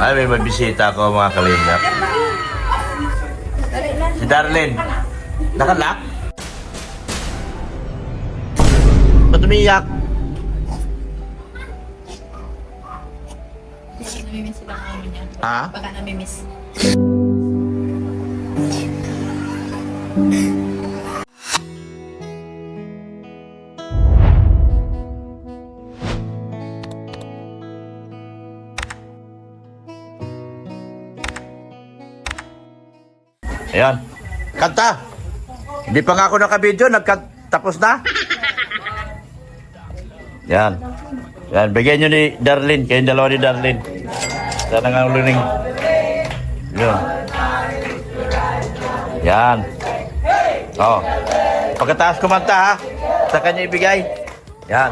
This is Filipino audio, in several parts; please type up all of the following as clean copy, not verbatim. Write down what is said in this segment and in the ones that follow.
Ay, may bisita ako mga kalingap. Si Darlene. Nakalock? Ba't umiyak? Namimiss sila ng amin yan. Ha? Baka namimiss. Ayan. Kanta. Hindi pa nga ako nakabidyo. Tapos na. Yan. Yan. Bigyan nyo ni Darlene. Kayong dalawa ni Darlene. Sana nga ulining. Yan. Yan. Oh. Pagkataas kumanta ha. Sa kanya ibigay. Yan.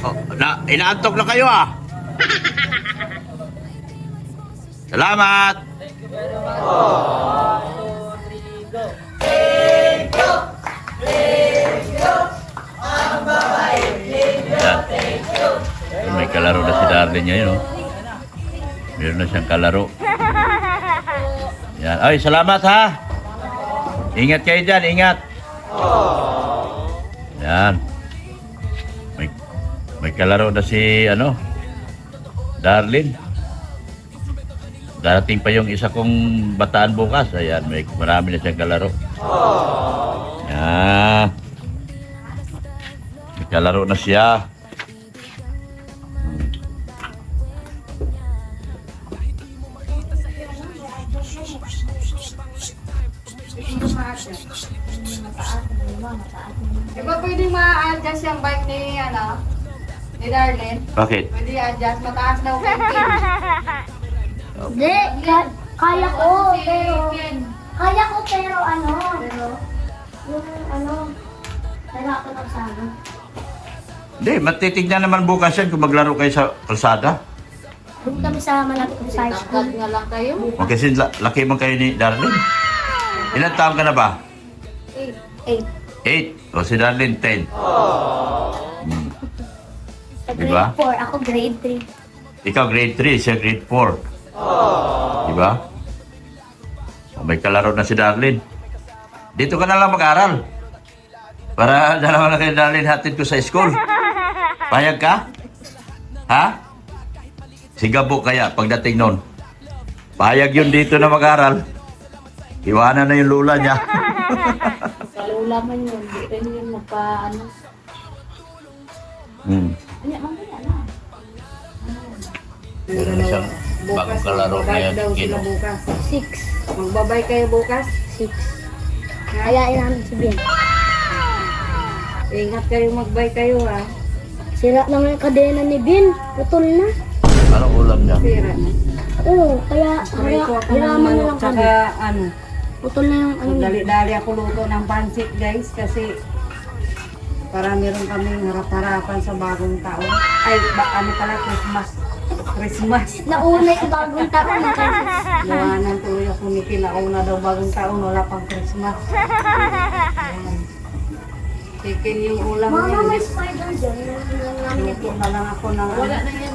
Oh, inaantok na kayo ah. Salamat. Yan. May kalaro na si Darlene ngayon, oh. Meron na siyang kalaro. Yan. Ay, salamat ha. Ingat kayo dyan, ingat. Yan. May kalaro na si, Darlene. Darating pa yung isa kong bataan bukas. Ayan, marami na siyang kalaro. Yan. May kalaro na siya. Di ba pwedeng ma-adjust yung bike ni Darlene? Bakit? Pwede i-adjust, mataas daw kay Hindi, kaya ko, pero, kaya ko lang sana. Hindi, matitignan naman bukas yan kung maglaro kayo sa kalsada. Doon kami sa malapit sa high school. Tangkad nga lang kayo. O kasi laki man kayo ni Darlene. Ilan taon ka na ba? 8. O si Darlene 10. Sa Diba? grade 4, ako grade 3. Ikaw grade 3, siya grade 4. Diba? O, may kalaro na si Darlene. Dito ka na lang mag-aral. Para dalawa na kayo Darlene hatid ko sa school. Payag ka? Ha? Sigabo kaya pagdating nun. Payag yun dito na mag-aral. Iwanan na yung lula niya. Kalula man yun, di rin yun magpa-ano. Ano, mamaya na. Meron na siyang bagong kalaro na yan. Daw sila bukas. 6. Magbabay kayo bukas? 6. Kayain namin si Ben. Ingat kayo, magbay kayo ha. Sira lang yung kadena ni Ben. Putol na. Anong ulam niya? Pira. Oo, kaya Prito ako ng hiraman na manok lang kami. tsaka Putol na yung dali-dali ako luto ng pansit guys kasi para meron kaming harap-harapan sa bagong taon. Ay, pala, Christmas. Nauna yung bagong taon na kasi. Nawanan tuloy ako ni Kinauna daw bagong taon, wala pang Christmas. Ayan. Chicken yung ulam Mama, niya. may spider dyan. Luto na lang ako ng wala na yan.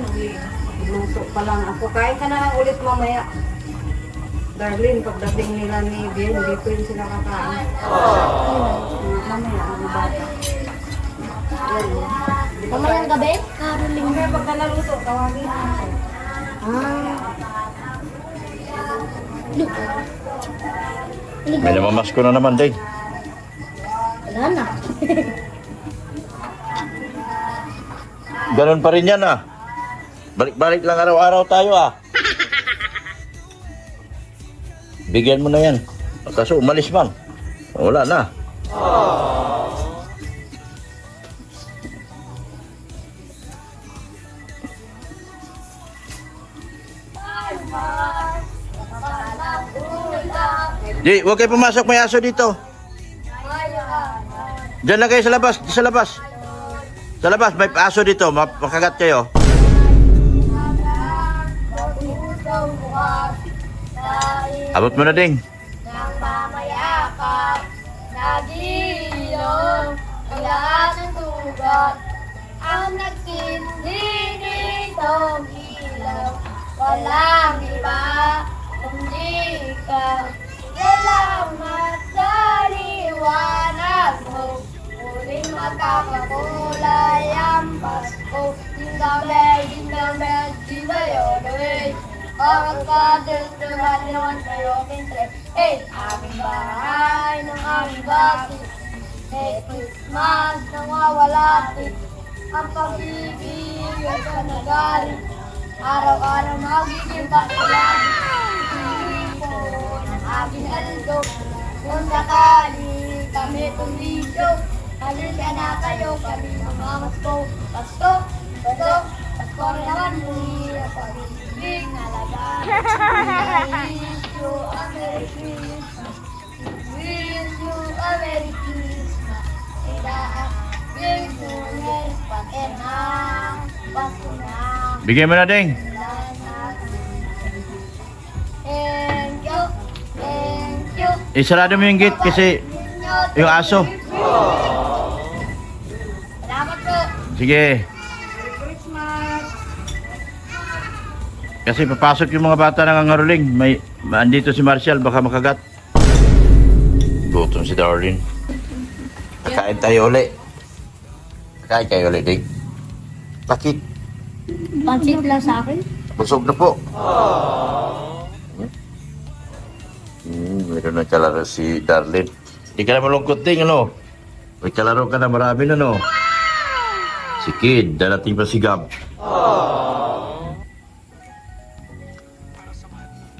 Luto pa lang ako. Kain ka na lang ulit mamaya. Darlene, pagdating nila ni Ben, dito yun sila kakain. Mamaya, ano bata. Mamayang gabi? Caroling. Kaya pagka naluto, tawagin ako. May namamasko na naman din. Wala na. Ganun pa rin yan ah. Balik-balik lang araw-araw tayo ah. Bigyan mo na yan. Kaso umalis man. Wala na. Di, huwag kayo pumasok, may aso dito. Diyan lang kayo sa labas, sa labas. Sa labas, may aso dito, makagat kayo. Abot mo na ding. nagilong ang lahat ng sugat. Ang nagsindi nitong ilaw, walang iba kundi ikaw. Salamat sa liwanag mo, muling magkakakulay ang Pasko. Jingle bell, jingle all the way. Our fathers, the valley on the open trail. Hey, aming bahay ng aming bakit. Hey, Christmas, nawawalati. Ang pag-ibig at kanagaling. Araw-araw magiging pagkulagi. Ipon ang aking aldo. Kung sakali kami tumidyo, halika na kayo kami mga Pasko. Pasko, Pasko, Pasko naman muli ang pag-ibig na laban. Wish you a Merry Christmas. Wish you a Merry Christmas. Wish you a Merry Patenang. Pasko na. Bigay mo na, Ding. Thank you. Thank you. Isarado mo yung gate kasi yung aso. Salamat po. Sige. Merry Christmas! Kasi papasok yung mga bata nangangaroling. Andito si Marshall, baka makagat. Gutom si Darlene. Kakain tayo uli. Kakain kayo uli, Ding. Bakit? Pansit lang sa akin. Busog na po. Meron na kalaro si Darlene. Hindi ka na malungkot, Ding, ano? May kalaro ka na marami na, no? Si Kid, darating pa si Gab.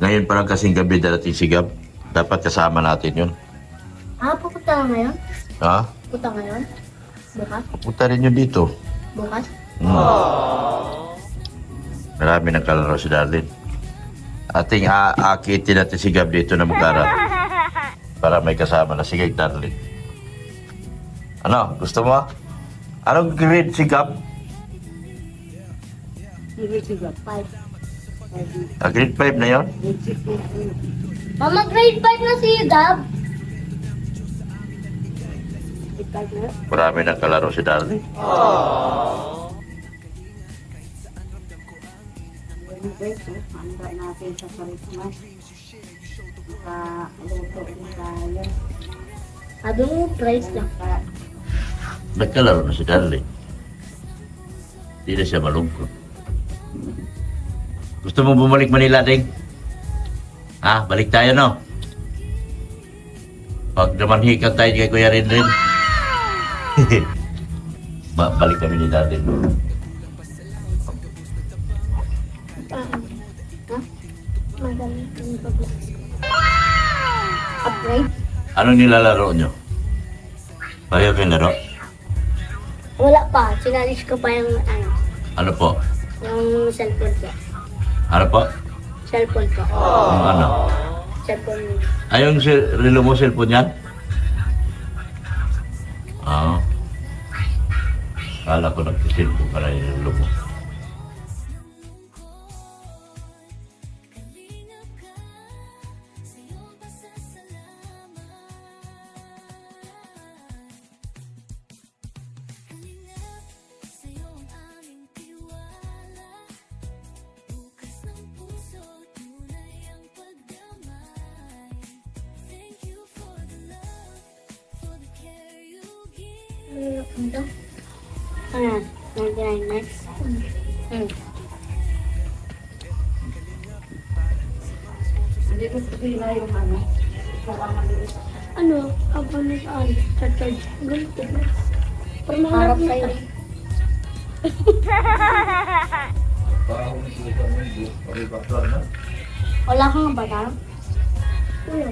Ngayon pa lang kasing gabi darating si Gab. Dapat kasama natin yun. Pupunta ka ngayon? Ha? Pupunta ngayon? Bukas? Pupunta rin yun dito. Bukas? Marami ng kalaro si Darlene. Ating aakitin natin si Gab dito na mag-aral. Para may kasama na si Darlene. Ano? Gusto mo? Anong grade si Gab? Grade 5 na yon? Mama, grade 5 na si Gab. Marami ng kalaro si Darlene. Handa natin sa Christmas. Nakaluto din tayo. Sabi mo, price lang. Nagkalaro na si Darlene. Hindi na siya malungkot. Gusto mo bumalik Manila, Ding? Ha? Balik tayo, no? Pag namanhikan tayo kay Kuya Rin. Balik kami ni Darlene. Magaling kami pag-bukas ko. Upgrade? Anong nilalaro nyo? Pareho kayong laro? Wala pa. Sinalis ko pa yung Ano po? yung cellphone ko. Ano po? Cellphone ko. Yung ano? Cellphone mo. Ay, yung relo mo, cellphone yan? Oo. Kala ko nag-cellphone pala yung relo mo. Ito? Ano yan? 99 next? Hindi ko sila yung ano. Ano? Abang na saan? Charge. Ganito ba? Parang harap sa'yo. Wala kang bata? Wala.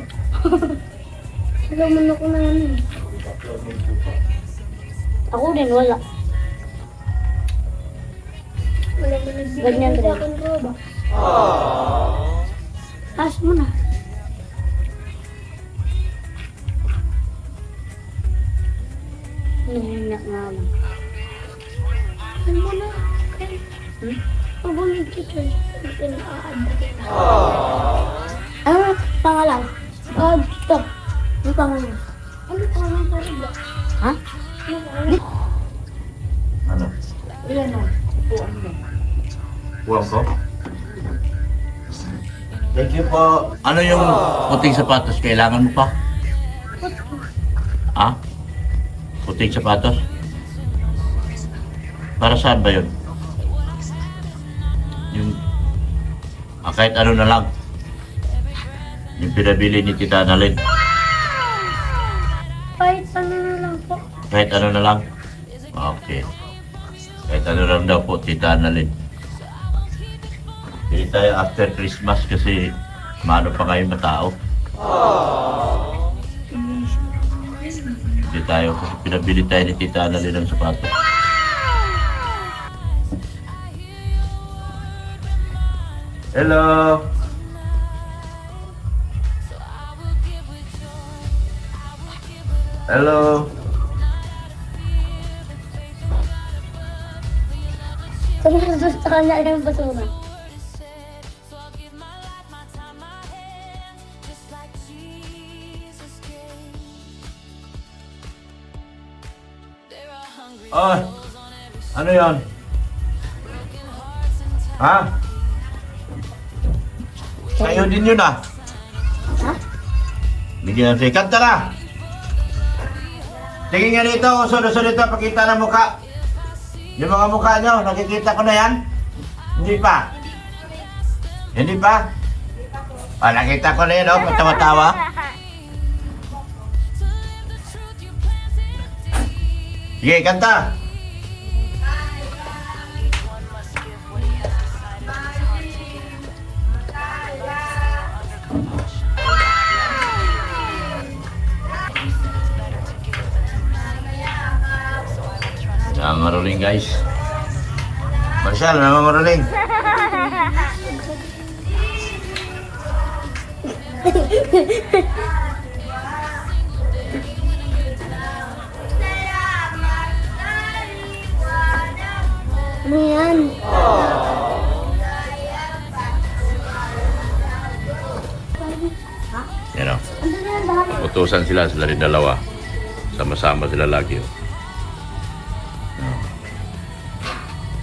Wala man ako na ano. Ako din, wala. Wala man nagbibigay Ganyan sa rin. akin roba. Taas mo na. Nanginak nga lang. Ano mo na? Pabungin kita. Pinaaanda kita. Ano pangalan? Stop. Ano pangalan? Ano pa lang po ba? Ha? Ano pa lang? Ano? Ilan o? Upuan mo. Buwang ko? Thank you po. Ano yung puting sapatos? Kailangan mo pa? Ha? Puting sapatos? Para saan ba yun? Yung... kahit ano na lang. Yung pinabili ni Tita Annalyn. Kahit ano na lang po. Kahit ano na lang? Okay. Kahit ano lang daw po, Tita Annalyn. Hindi tayo after Christmas kasi maano pa kayo matao. Hindi tayo kasi pinabili tayo ni Tita Annalyn ng sapatos. Hello! Hello! Sumunod sa kanya yung basura. Oh, ano yon? Ha? Sa'yo din yun ah. Ha? Bigyan natin. Kanta na! Tingin nga dito, usod-usod dito, pakita ng mukha. Yung mga mukha nyo, nakikita ko na yan? Hindi pa? Hindi pa? Ah, nakita ko na yan, oh, patawa-tawa. Sige, kanta! Nangangaroling guys. Marshall, nangangaroling. Ano yan? Yan o. Ano yan lahat? Utusan sila rin dalawa. Sama-sama sila lagi. Oh.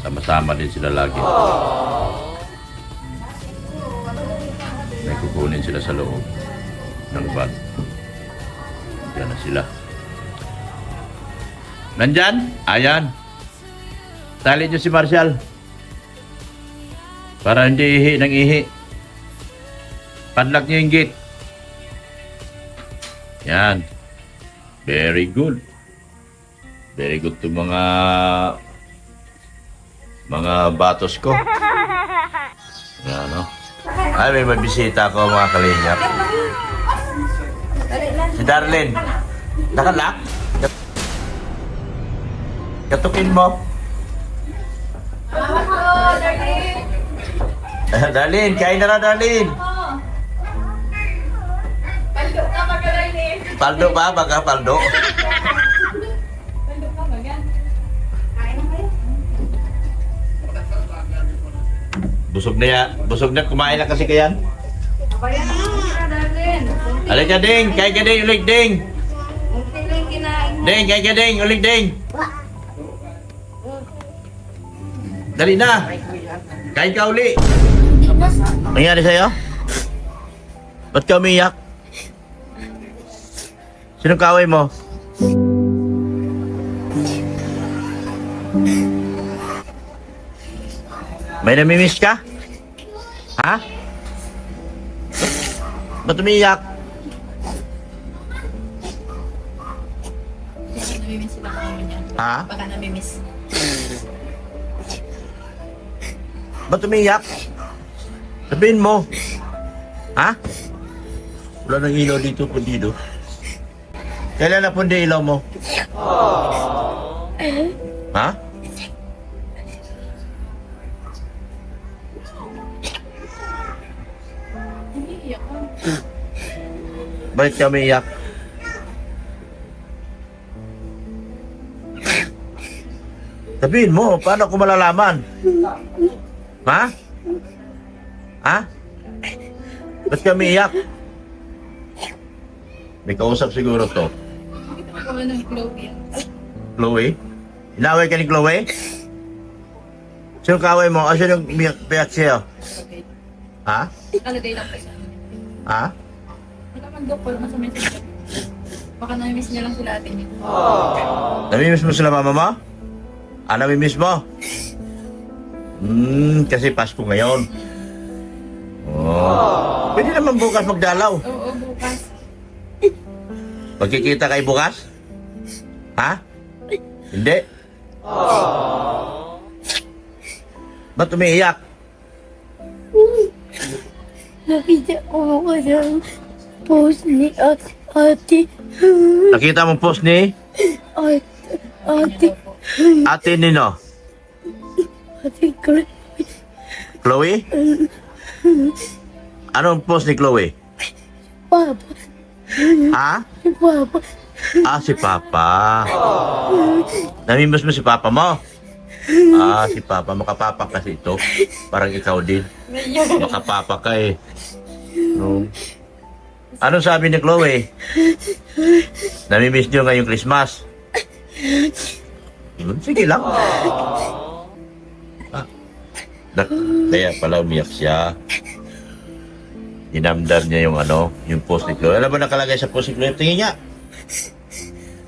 Sama-sama din sila lagi. May kukunin sila sa loob ng van. Yan na sila. Nandyan? Ayan. Tali nyo si Marshall. Para hindi ihi ng ihi. Padlock nyo yung gate. Yan. Very good. Very good to mga batos ko. Yan, no? Ay, may mabisita ko mga kalingap. Si Darlene. Nakalak? Katukin mo. Darlene, kain na na, Darlene. Paldo ka mag-alin. Paldo ba? Baga paldo? Paldo ka mag-alin. Busog na yan. Busog na. Kumain na kasi kayan. Abayan na sila, Darlene. Alay ka, Ding. Kain ka, Ding. Ulig, Ding. Unti lang kinain mo. Ding, kain ka, Ding. Ulig, Ding. Dali na. Kain ka uli. Nangyari sa'yo? Ba't ka umiyak? Sinong kaway mo? May namimiss ka? Ha? Ba't umiyak? Baka namimiss sila ng amo niya. Ha? Baka namimiss. Ba't umiyak? Sabihin mo. Ha? Wala nang ilaw dito, pundido. Kailan na pundi ilaw mo? Ha? Umiiyak ka. Bakit ka umiiyak? Sabihin mo, paano ko malalaman? Ha? Ha? Ba't ka umiiyak? May kausap siguro to. asawa ng Chloe. Chloe? Inaway ka ni Chloe? Sino kaway mo? O sino yung piyak sa'yo? Okay. Ha? Alagay lang pa siya. Ha? Wala man doon, wala man sa message. Baka na-miss niya lang sila atin yun. Namimiss mo sila mama mo? Ah, namimiss mo? Kasi Pasko ngayon. Oh. Pwede naman bukas magdalaw. Oo, bukas. Magkikita kayo bukas? Ha? Hindi? Ba't umiiyak? Nakita ko sa post ni ate. Nakita mo post ni Ate Ate Nino? Chloe. Chloe? Anong post ni Chloe? Papa. Ha? Si Papa. Ah, si Papa. Namimiss mo si Papa mo? Ah, si Papa. Makapapa kasi ito. Parang ikaw din. Makapapa ka eh. No. Anong sabi ni Chloe? Namimiss niyo ngayong Christmas? Sige lang. Kaya pala umiyak siya. Dinamdam niya yung yung post ni Chloe. Alam mo nakalagay sa post ni Chloe? Tingin niya.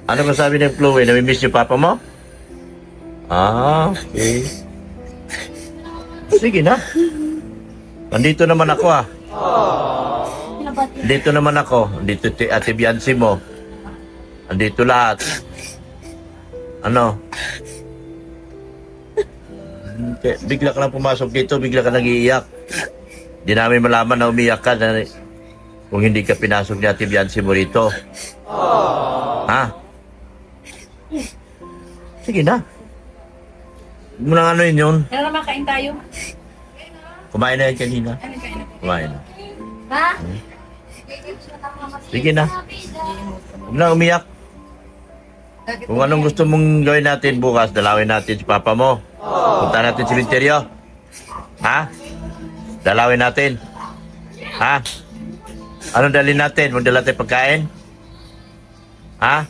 Ano ba sabi ni Chloe? Namimiss niyo Papa mo? Ah, okay. Sige na. Nandito naman ako ah. Dito naman ako. Dito Ate Biancy mo. Andito lahat. Ano? Bigla ka lang pumasok dito, bigla ka nag-iiyak. Di namin malaman na umiyak ka na kung hindi ka pinasok ni Ate Biancy mo rito. Ha? Sige na. Huwag mo nang anuin yun. Kaya naman kain tayo. Kumain na yan kanina. Ano kain na? Kumain na. Ha? Sige na. Huwag na umiyak. Kung anong gusto mong gawin natin bukas, dalawin natin si Papa mo. Punta natin sa sementeryo. Ha? Dalawin natin. Ha? Anong dalhin natin? Magdala tayo pagkain? Ha?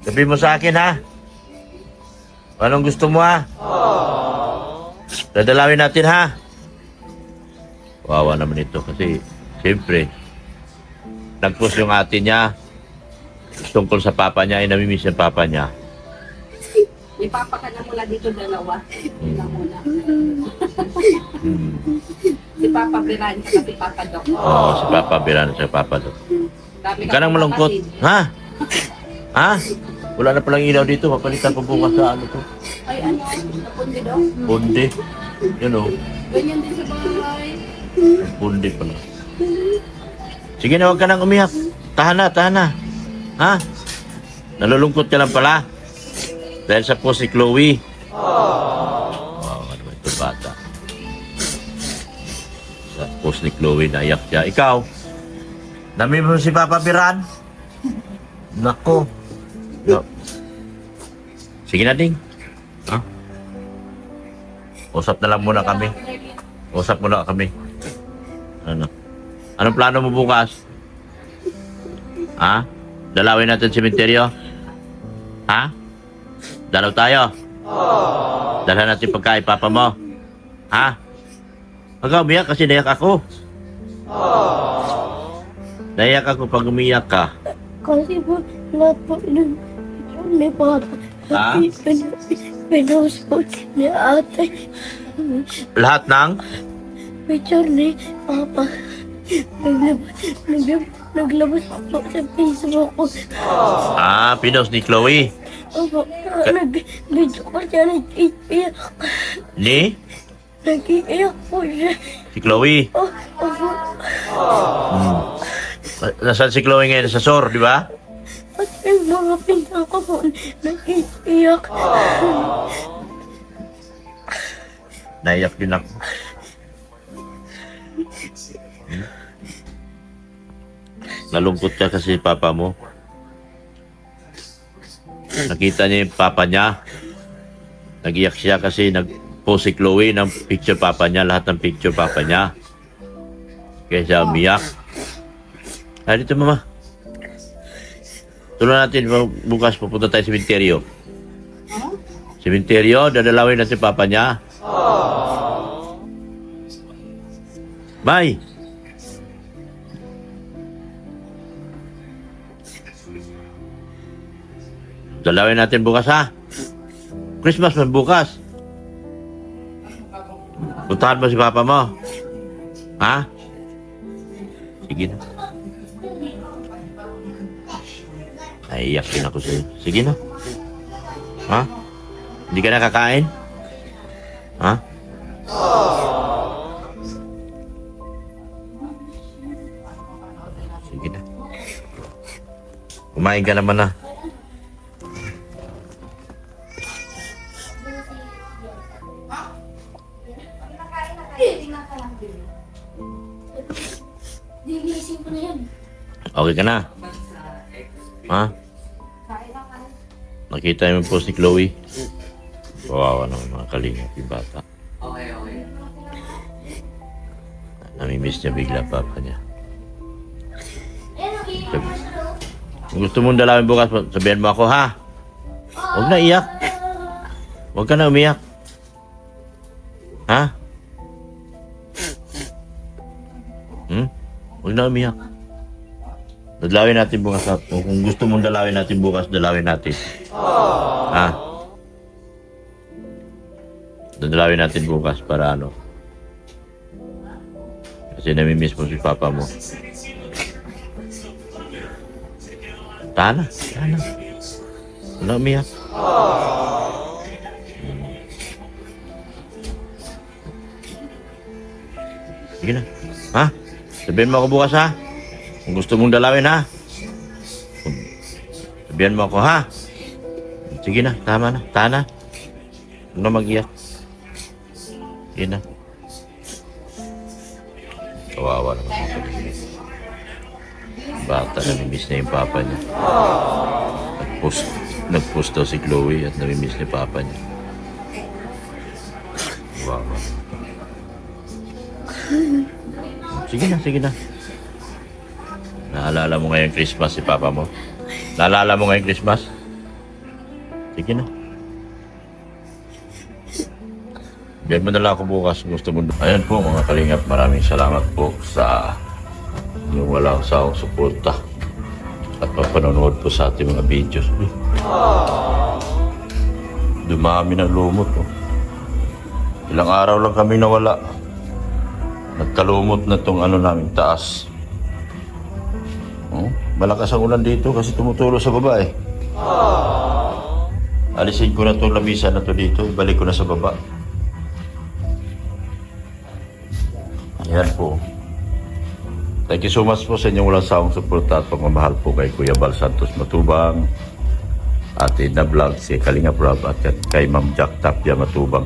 Sabi mo sa akin, ha? Anong gusto mo, ha? Dadalawin natin, ha? Wawa naman ito kasi, siyempre, nag-post yung ate niya tungkol sa papa niya, ay namimiss yung papa niya. Ipapa ka na mula dito dalawa. Ito muna. Si Papa Biran at si Papa Doc. Oo, si Papa Biran at si Papa Doc. Dami Huwag ka nang malungkot. Ha? Ha? Wala na palang ilaw dito. Papalitan ko bukas sa ano to. Ay, ano? Napundi daw? Bundi. Yun o. Ganyan din sa bahay. Bundi pala. Sige na, huwag ka nang umiyak. Tahan na, tahan na. Ha? Nalulungkot ka lang pala. Dahil sa post ni Chloe. Wow, ano ba ito bata? Sa post ni Chloe, naiyak siya. Ikaw, dami mo si Papa Biran? Nako. No. Sige na, Ding. Ha? Usap na lang muna kami. Usap muna kami. Ano? Anong plano mo bukas? Ha? Dalawin natin sementeryo? Ha? Dalaw tayo? Dalhan natin pagkain, Papa mo? Ha? Huwag ka umiyak kasi naiyak ako. Naiyak ako pag umiyak ka. Kasi po, lahat po nun, ni Papa. Ha? Pinost po ni ate. Lahat ng? Picture ni Papa. Naglabas po sa Facebook ko. Ah, pinost ni Chloe. Opo, nag-video ko siya, nag-iiyak. Ni? Nag-iiyak po siya. Si Chloe. Opo. Nasaan si Chloe ngayon? Sa SOR, di ba? At yung mga pinsan ko po, nag-iiyak. Naiyak din ako. Nalungkot ka kasi Papa mo. Nakita niya yung Papa niya. Nag-iyak siya kasi nag-post si Chloe ng picture Papa niya. Lahat ng picture Papa niya. Kaya siya umiyak. Ah, dito Mama. Tulungan natin bukas pupunta tayo sa sementeryo. Ano? Sementeryo, dadalawin natin papa niya. Bye! Dalawin natin bukas ha. Christmas man bukas. Puntahan mo si papa mo. Ha? Sige na. Naiiyak din ako sa'yo. Sige na. Ha? Hindi ka nakakain? Ha? Sige na. Kumain ka naman na. Gigising ko na yan. Okay ka na? Ha? Nakita yung post ni Chloe? Kawawa naman mga kalingap yung bata. Namimiss niya bigla papa niya. Kung gusto mong dalawin bukas, sabihan mo ako ha? Huwag na iyak. Huwag ka na umiyak. Ha? Huwag na umiyak. Dalawin natin bukas. Kung gusto mong dalawin natin bukas, dalawin natin. Ha? Dalawin natin bukas para ano. Kasi namimiss mo si papa mo. Tana. Huwag na umiyak. Sige na. Ha? Sabihin mo ako bukas ha? Kung gusto mong dalawin ha? Sabihan mo ako ha? Sige na, tama na. Tana. Huwag na mag-iyak. Sige na. Kawawa naman. Bata, namimiss na yung papa niya. Nag-post daw si Chloe at namimiss ni papa niya. Kawawa. Sige na, sige na. Naalala mo ngayong Christmas si papa mo? Naalala mo ngayong Christmas? Sige na. Biyan mo na lang ako bukas kung gusto mo. Ayan po mga kalingap, maraming salamat po sa yung walang sawang suporta at papanonood po sa ating mga videos. Dumami ng lumot po. Ilang araw lang kami nawala. Nagkalumot na tong ano namin taas. Malakas ang ulan dito kasi tumutulo sa baba eh. Alisin ko na itong lamisa na to dito. Balik ko na sa baba. Ayan po. Thank you so much po sa inyong walang sawang suporta at pagmamahal po kay Kuya Bal Santos Matubang, Ate na vlog si Kalinga Prab at kay Ma'am Jack Tapia Matubang.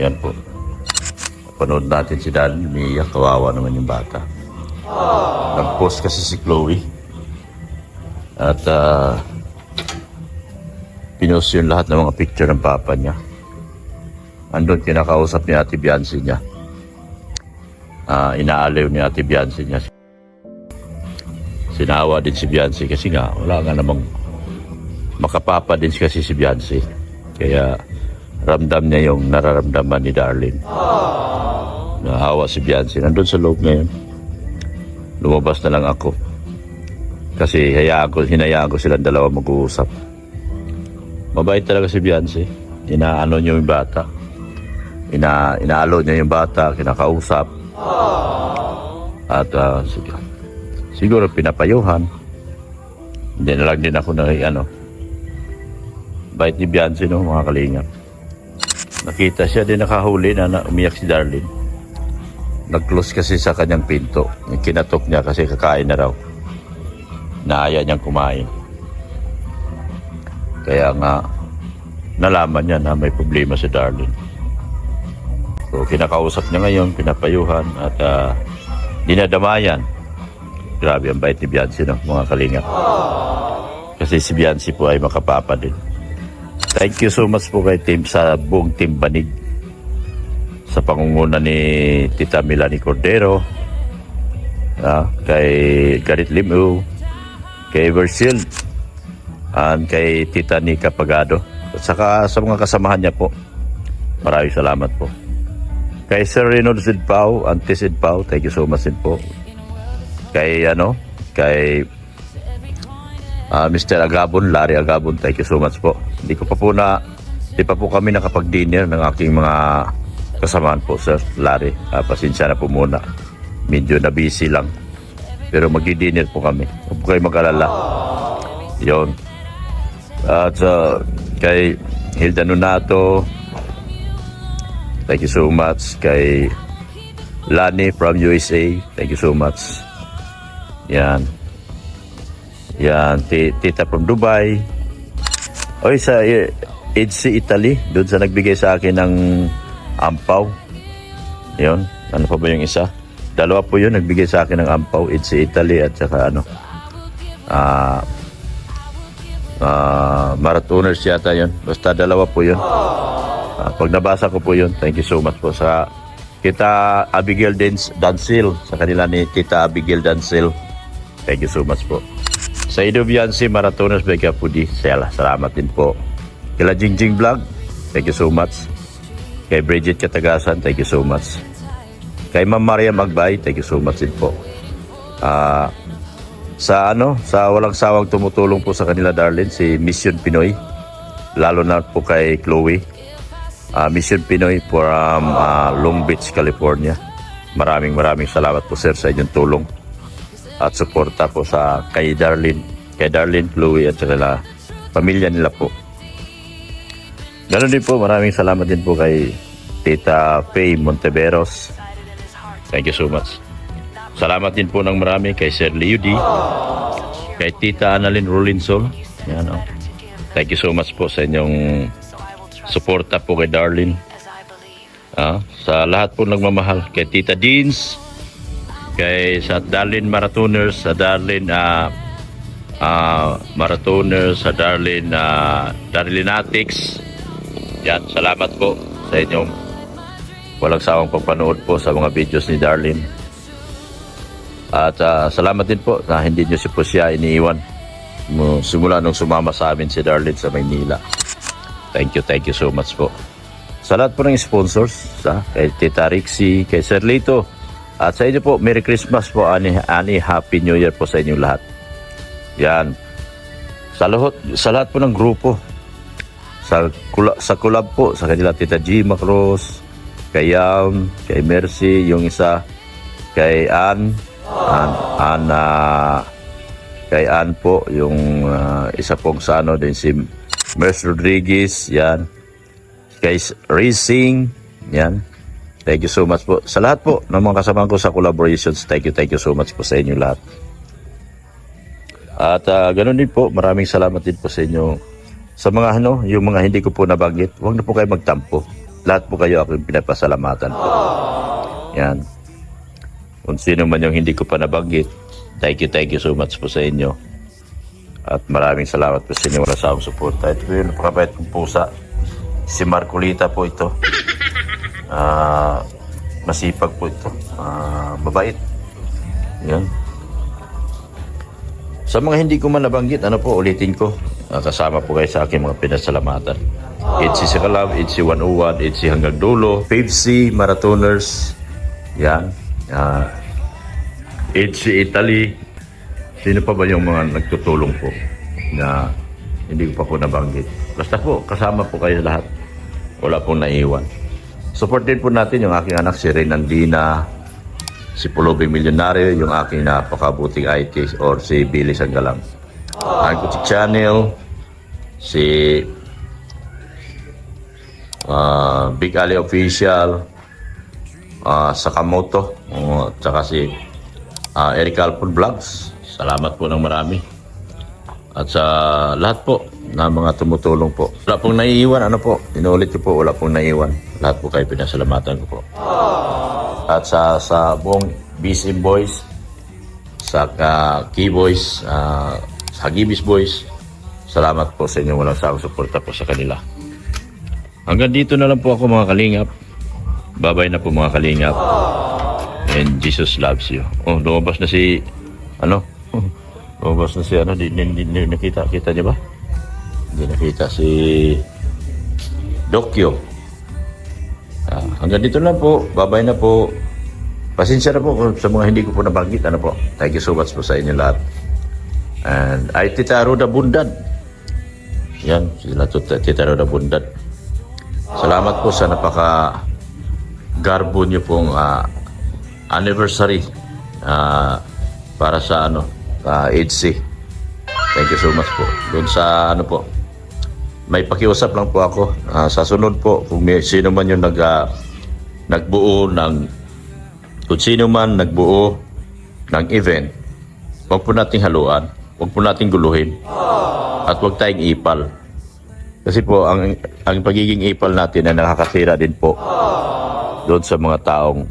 Ayan po. Panood natin si Dan, umiiyak, kawawa naman yung bata. Nag-post kasi si Chloe. At pinost yun lahat ng mga picture ng papa niya. Andun kinakausap ni Ate Biancy niya. Inaaliw ni Ate Biancy niya. Sinawa din si Biancy kasi nga wala nga namang makapapa din kasi si Biancy. Kaya ramdam niya yung nararamdaman ni Darlene. Nahawa si Biancy. Nandun sa loob ngayon. Lumabas na lang ako. Kasi hinayaan ko silang dalawa mag-uusap. Mabait talaga si Biancy. Inaano niya yung bata. Inaalo niya yung bata, kinakausap. At siguro pinapayuhan. Hindi na lang din ako na bait ni Biancy, no, mga kalingap. Nakita siya din nakahuli na umiyak si Darlene. Nag-close kasi sa kanyang pinto. Kinatok niya kasi kakain na raw. Naaya niyang kumain. Kaya nga, nalaman niya na may problema si Darlene. So, kinakausap niya ngayon, pinapayuhan at dinadamayan. Grabe ang bait ni Biancy, no, mga kalingap. Kasi si Biancy po ay makapapa din. Thank you so much po kay team sa buong team Banig. Sa pangunguna ni Tita Melanie Cordero, kay Garrett Limu, kay Evershield, and kay Tita Nika Pagado. At saka sa mga kasamahan niya po. Maraming salamat po. Kay Sir Reynolds Sidpao, Auntie Sidpao, thank you so much din po. Kay Mr. Agabon, Larry Agabon, thank you so much po. Hindi pa po kami nakapag-dinner ng aking mga kasamahan po, Sir Larry. Pasensya na po muna. Medyo na busy lang. Pero magdi-dinner po kami. Huwag po kayo mag-alala. Yun. At kay Hilda Nunato, thank you so much. Kay Lani from USA, thank you so much. Yan. Yan, Tita from Dubai. Oy, sa EDC Italy, doon sa nagbigay sa akin ng ampaw. Yun, ano pa ba yung isa? Dalawa po yun, nagbigay sa akin ng ampaw, EDC Italy at saka marathoners yata yun. Basta dalawa po yun. Pag nabasa ko po yun, thank you so much po sa Tita Abigail Dancil, sa kanila ni Tita Abigail Dancil. Thank you so much po. Sa Idoviansi Marathoners by Kapudi, salamat din po. Kila Jingjing Vlog, thank you so much. Kay Bridget Katagasan, thank you so much. Kay Ma'am Maria Magbay, thank you so much din po. Sa walang sawang tumutulong po sa kanila, darling, si Mission Pinoy, lalo na po kay Chloe. Mission Pinoy from Long Beach, California. Maraming salamat po, sir, sa inyong tulong at suporta po kay Darlene, Chloe at saka pamilya nila po. Ganon din po, maraming salamat din po kay Tita Faye Monteveros. Thank you so much. Salamat din po ng marami kay Sir Leo D, kay Tita Annalyn Rolinsol. Yan, thank you so much po sa inyong suporta po kay Darlene. Sa lahat po nagmamahal, kay Tita Deans, sa Darlene Marathoners, sa Darlene Marathoners, sa Darlenatics. Yan, salamat po sa inyong walang sawang pagpanood po sa mga videos ni Darlene. At salamat din po na hindi nyo po siya iniiwan simula nung sumama sa amin si Darlene sa Maynila. Thank you so much po. Sa lahat po ng sponsors, kay Tita Rixie, kay Sir Lito, at sa inyo po, Merry Christmas po, Ani, Happy New Year po sa inyong lahat. Yan. Sa lahat po ng grupo, sa collab po, sa kanila Tita G. Macros, kay Yam, kay Mercy, yung isa, kay kay Ann po, yung isa pong din si Merce Rodriguez, yan. Kay Racing, yan. Thank you so much po. Sa lahat po ng mga kasama ko sa collaborations, thank you so much po sa inyo lahat. At ganoon din po, maraming salamat din po sa inyo. Sa mga yung mga hindi ko po nabanggit, huwag na po kayo magtampo. Lahat po kayo ako yung pinapasalamatan po. Yan. Kung sino man yung hindi ko pa nabanggit, thank you so much po sa inyo. At maraming salamat po sa inyo wala sa akong suporta. Ito po yung napakabait kong pusa. Si Marcolita po ito. Masipag po ito. Mabait. Yan. Sa mga hindi ko man nabanggit, ulitin ko. Kasama po kayo sa aking mga pinasalamatan. Itzy Sikalab, Itzy 101, Itzy hanggang dulo, Pepsi, Marathoners. Yan. Itzy Italy. Sino pa ba yung mga nagtutulong po na hindi ko pa po nabanggit? Basta po, kasama po kayo lahat. Wala pong naiwan. Support din po natin yung aking anak, si Reynandina, si Pulubing Milyonaryo, yung aking napakabuting IT, or si Billy Sanggalang. Ang Kuchik Channel, si Big Ali Official, Sakamoto, at saka si Eric Alpon Vlogs. Salamat po ng marami. At sa lahat po na mga tumutulong po. Wala pong naiiwan, inuulit ko po, wala pong naiiwan. Lahat po kayo pinasalamatan ko po. At sa buong BSM Boys, sa Key Boys, sa Gibis Boys, salamat po sa inyo walang sawang suporta po sa kanila. Hanggang dito na lang po ako mga kalingap. Bye-bye na po mga kalingap. And Jesus loves you. Lumabas na si Lumabas na si ano, di nakita. Kita niya ba? Hindi nakita si Dokyo. Hanggang dito lang po. Bye-bye na po. Pasensya na po sa mga hindi ko po nabanggit. Ano po? Thank you so much po sa inyo lahat. And ay Tita Roda Bundan. Yan, sila to Tita Roda Bundan. Salamat po sa napaka garbo niyo pong anniversary para sa ano, EDC. Thank you so much po. Doon sa ano po, may pakiusap lang po ako. Sa sunod po, kung may sino man yung nagbuo ng, kung sino man nagbuo ng event, huwag po nating haluan, huwag po nating guluhin, at huwag tayong ipal. Kasi po, ang pagiging ipal natin ay nakakasira din po doon sa mga taong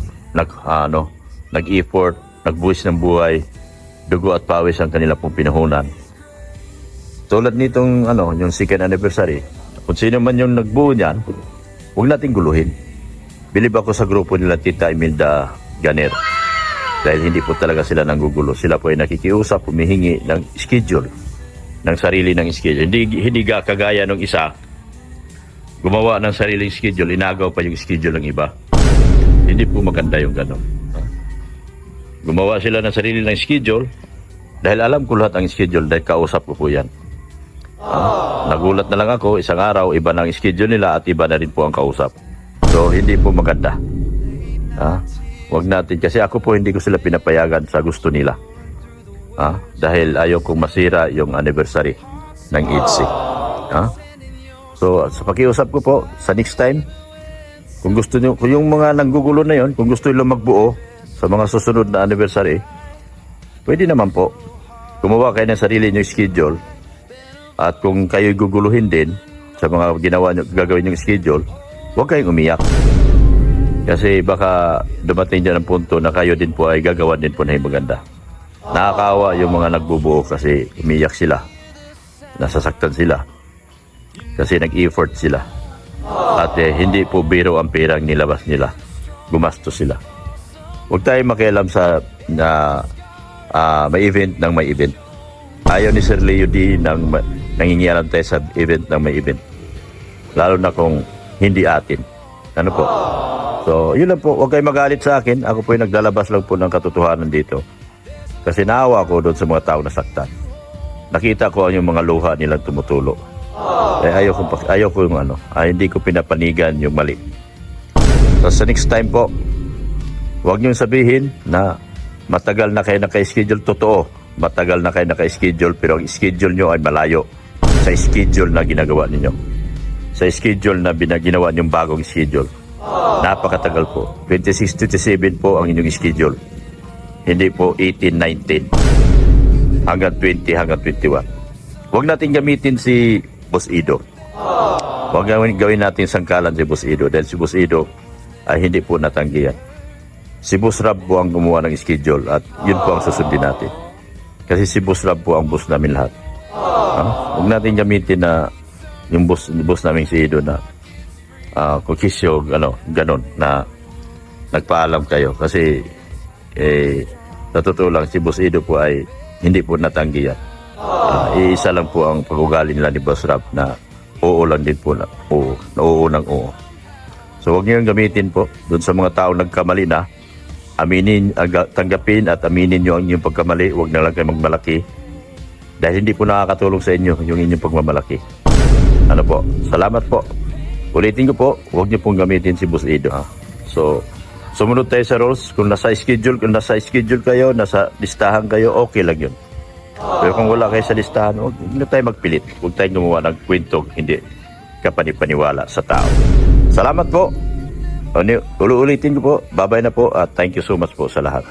nag-effort, nagbuwis ng buhay, dugo at pawis ang kanila pong pinahunan. Tulad nitong yung second anniversary, kung sino man yung nagbuo niyan, huwag nating guluhin. Bilib ako sa grupo nila Tita Imelda Ganer. Dahil hindi po talaga sila nanggugulo. Sila po ay nakikiusap, humihingi ng schedule, ng sarili ng schedule. Hindi kagaya ng isa, gumawa ng sariling schedule, inagaw pa yung schedule ng iba. Hindi po maganda yung gano'n. Gumawa sila ng sarili ng schedule dahil alam ko lahat ang schedule dahil kausap ko po yan. Nagulat na lang ako, isang araw, iba na ang schedule nila at iba na rin po ang kausap. So, hindi po maganda. Huwag natin, kasi ako po hindi ko sila pinapayagan sa gusto nila. Dahil ayaw kong masira yung anniversary ng EDC. So, sa pakiusap ko po, sa next time, kung gusto nyo, kung yung mga nanggugulo na yon, kung gusto nyo magbuo sa mga susunod na anniversary, pwede naman po. Gumawa kayo ng sarili nyo schedule. At kung kayo'y guguluhin din sa mga gagawin yung schedule, huwag kayong umiyak. Kasi baka dumating dyan ang punto na kayo din po ay gagawan din po na yung maganda. Nakakaawa yung mga nagbubuo kasi umiyak sila. Nasasaktan sila. Kasi nag-effort sila. At hindi po biro ang perang nilabas nila. Gumastos sila. Huwag tayong makialam sa may event ng may event. Ayaw ni Sir Leo D nang nangingialam tayo sa event ng may event. Lalo na kung hindi atin. Ano po? So, yun lang po. Huwag kayong magalit sa akin. Ako po yung naglalabas lang po ng katotohanan dito. Kasi naawa ko doon sa mga tao nasaktan. Nakita ko yung mga luha nilang tumutulo. Ayaw ko yung hindi ko pinapanigan yung mali. So, sa next time po, huwag niyong sabihin na matagal na kayo naka-schedule. Totoo, matagal na kayo naka-schedule pero ang schedule nyo ay malayo sa schedule na ginagawa ninyo. Sa schedule na ginawa niyong bagong schedule. Napakatagal po. 26-27 po ang inyong schedule. Hindi po 18-19. Hanggang 20, hanggang 21. Huwag natin gamitin si Boss Ido. Huwag gawin natin sangkalan si Boss Ido dahil si Boss Ido ay hindi po natanggihan. Si Boss Rab po ang gumawa ng schedule at yun po ang susundin natin. Kasi si Boss Rab po ang boss namin lahat. Huwag natin gamitin na yung boss namin si Ido na kukisyo, ganon, na nagpaalam kayo. Kasi sa totoo lang, si Boss Ido po ay hindi po natanggihan. Iisa lang po ang pag-ugali nila ni Boss Rab na oo lang din po na oo, ng oo. So huwag niyo gamitin po doon sa mga taong nagkamali na. Tanggapin at aminin nyo ang inyong pagkamali. Huwag na lang kayo magmalaki. Dahil hindi po nakakatulong sa inyo yung inyong pagmamalaki. Ano po? Salamat po. Ulitin ko po, huwag niyo pong gamitin si Boss Ido. So, sumunod tayo sa rules. Kung nasa schedule kayo, nasa listahan kayo, okay lang yun. Pero kung wala kayo sa listahan, huwag na tayo magpilit. Huwag tayong gumawa ng kwentong hindi kapanipaniwala sa tao. Salamat po. Ulitin ko po, bye-bye na po at thank you so much po sa lahat.